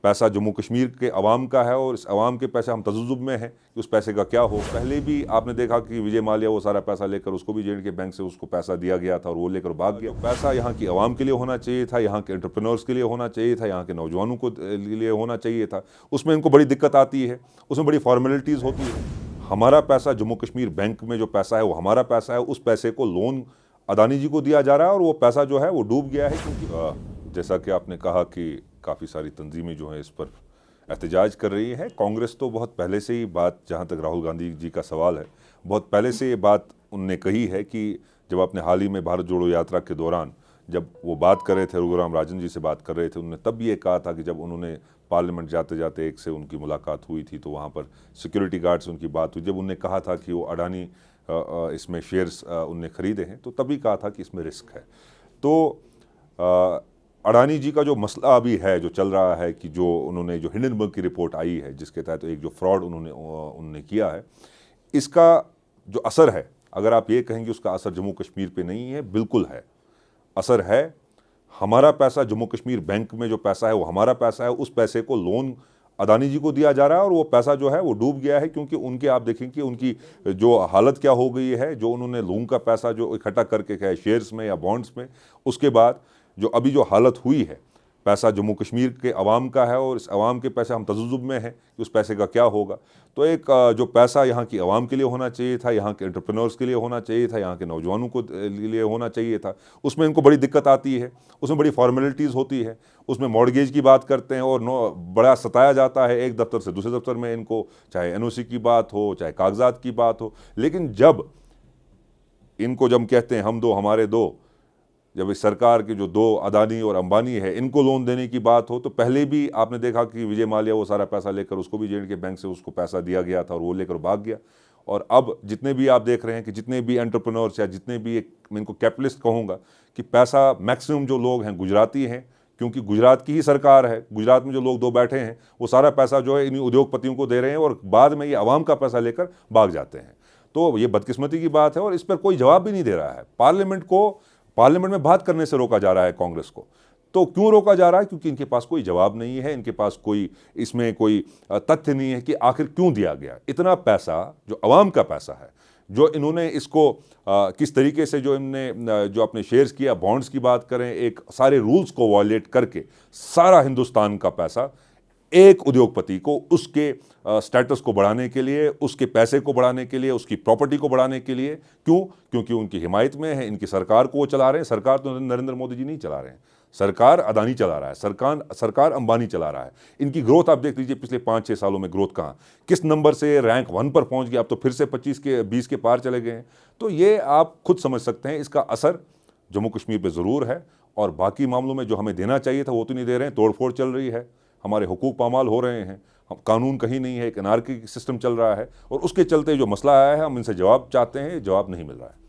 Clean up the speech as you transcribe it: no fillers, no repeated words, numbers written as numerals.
पैसा जम्मू कश्मीर के अवाम का है और इस अवाम के पैसे हम तजुजुब में हैं कि उस पैसे का क्या हो। पहले भी आपने देखा कि विजय माल्या वो सारा पैसा लेकर उसको भी J&K बैंक से उसको पैसा दिया गया था और वो लेकर भाग गया। पैसा यहाँ की अवाम के लिए होना चाहिए था, यहाँ के एंटरप्रेन्योर्स के लिए होना चाहिए था, यहाँ के नौजवानों को लिए होना चाहिए था। उसमें इनको बड़ी दिक्कत आती है, उसमें बड़ी फॉर्मेलिटीज़ होती है। हमारा पैसा जम्मू कश्मीर बैंक में जो पैसा है वो हमारा पैसा है, उस पैसे को लोन अदानी जी को दिया जा रहा है और वो पैसा जो है वो डूब गया है। क्योंकि जैसा कि आपने कहा कि काफ़ी सारी तंजीमें जो हैं इस पर एहतजाज कर रही हैं। कांग्रेस तो बहुत पहले से ही बात, जहाँ तक राहुल गांधी जी का सवाल है, बहुत पहले से ये बात उनने कही है कि जब अपने हाल ही में भारत जोड़ो यात्रा के दौरान जब वो बात कर रहे थे, रघुराम राजन जी से बात कर रहे थे, उन्होंने तब ये कहा था कि जब उन्होंने पार्लियामेंट जाते जाते एक से उनकी मुलाकात हुई थी तो वहाँ पर सिक्योरिटी गार्ड से उनकी बात हुई, जब उन्होंने कहा था कि वो अडानी इसमें शेयर्स उनने ख़रीदे हैं तो तभी कहा था कि इसमें रिस्क है। तो अडानी जी का जो मसला अभी है, जो चल रहा है कि जो उन्होंने जो हिंडनबर्ग की रिपोर्ट आई है जिसके तहत एक जो फ्रॉड उन्होंने किया है, इसका जो असर है, अगर आप ये कहेंगे उसका असर जम्मू कश्मीर पे नहीं है, बिल्कुल है, असर है। हमारा पैसा जम्मू कश्मीर बैंक में जो पैसा है वो हमारा पैसा है, उस पैसे को लोन अदानी जी को दिया जा रहा है और वो पैसा जो है वो डूब गया है। क्योंकि उनके, आप देखें कि उनकी जो हालत क्या हो गई है, जो उन्होंने लोन का पैसा जो इकट्ठा करके क्या है शेयर्स में या बॉन्ड्स में, उसके बाद जो अभी जो हालत हुई है, पैसा जम्मू कश्मीर के अवाम का है और इस अवाम के पैसे हम तजुजुब में हैं कि उस पैसे का क्या होगा। तो एक जो पैसा यहाँ की अवाम के लिए होना चाहिए था, यहाँ के एंटरप्रेन्योर्स के लिए होना चाहिए था, यहाँ के नौजवानों को लिए होना चाहिए था, उसमें इनको बड़ी दिक्कत आती है, उसमें बड़ी फॉर्मेलिटीज़ होती है, उसमें मॉर्गेज की बात करते हैं और बड़ा सताया जाता है एक दफ्तर से दूसरे दफ्तर में इनको, चाहे NOC की बात हो, चाहे कागजात की बात हो। लेकिन जब इनको जब कहते हैं हम दो हमारे दो, जब इस सरकार के जो दो अदानी और अंबानी है इनको लोन देने की बात हो, तो पहले भी आपने देखा कि विजय माल्या वो सारा पैसा लेकर उसको भी J&K बैंक से उसको पैसा दिया गया था और वो लेकर भाग गया। और अब जितने भी आप देख रहे हैं कि जितने भी एंटरप्रेन्योर्स या जितने भी, मैं इनको कैपिटलिस्ट कहूँगा, कि पैसा मैक्सिमम जो लोग हैं गुजराती हैं, क्योंकि गुजरात की ही सरकार है, गुजरात में जो लोग दो बैठे हैं वो सारा पैसा जो है इन्हीं उद्योगपतियों को दे रहे हैं और बाद में ये आवाम का पैसा लेकर भाग जाते हैं। तो ये बदकिस्मती की बात है और इस पर कोई जवाब भी नहीं दे रहा है। पार्लियामेंट में बात करने से रोका जा रहा है कांग्रेस को। तो क्यों रोका जा रहा है? क्योंकि इनके पास कोई जवाब नहीं है, इनके पास कोई इसमें कोई तथ्य नहीं है कि आखिर क्यों दिया गया इतना पैसा, जो अवाम का पैसा है, जो इन्होंने इसको किस तरीके से जो इनने जो अपने शेयर्स किया, बॉन्ड्स की बात करें, एक सारे रूल्स को वायलेट करके सारा हिंदुस्तान का पैसा एक उद्योगपति को उसके स्टेटस को बढ़ाने के लिए, उसके पैसे को बढ़ाने के लिए, उसकी प्रॉपर्टी को बढ़ाने के लिए, क्यों? क्योंकि उनकी हिमायत में है, इनकी सरकार को वो चला रहे हैं। सरकार तो नरेंद्र मोदी जी नहीं चला रहे हैं, सरकार अदानी चला रहा है, सरकार अंबानी चला रहा है। इनकी ग्रोथ आप देख लीजिए पिछले 5-6 सालों में ग्रोथ कहाँ, किस नंबर से रैंक 1 पर पहुंच गया, अब तो फिर से 20 के पार चले गए हैं। तो ये आप खुद समझ सकते हैं, इसका असर जम्मू कश्मीर पर ज़रूर है। और बाकी मामलों में जो हमें देना चाहिए था वो तो नहीं दे रहे हैं, तोड़फोड़ चल रही है, हमारे हुकूक पामाल हो रहे हैं, कानून कहीं नहीं है, एक अनार्की सिस्टम चल रहा है और उसके चलते जो मसला आया है हम इनसे जवाब चाहते हैं, जवाब नहीं मिल रहा है।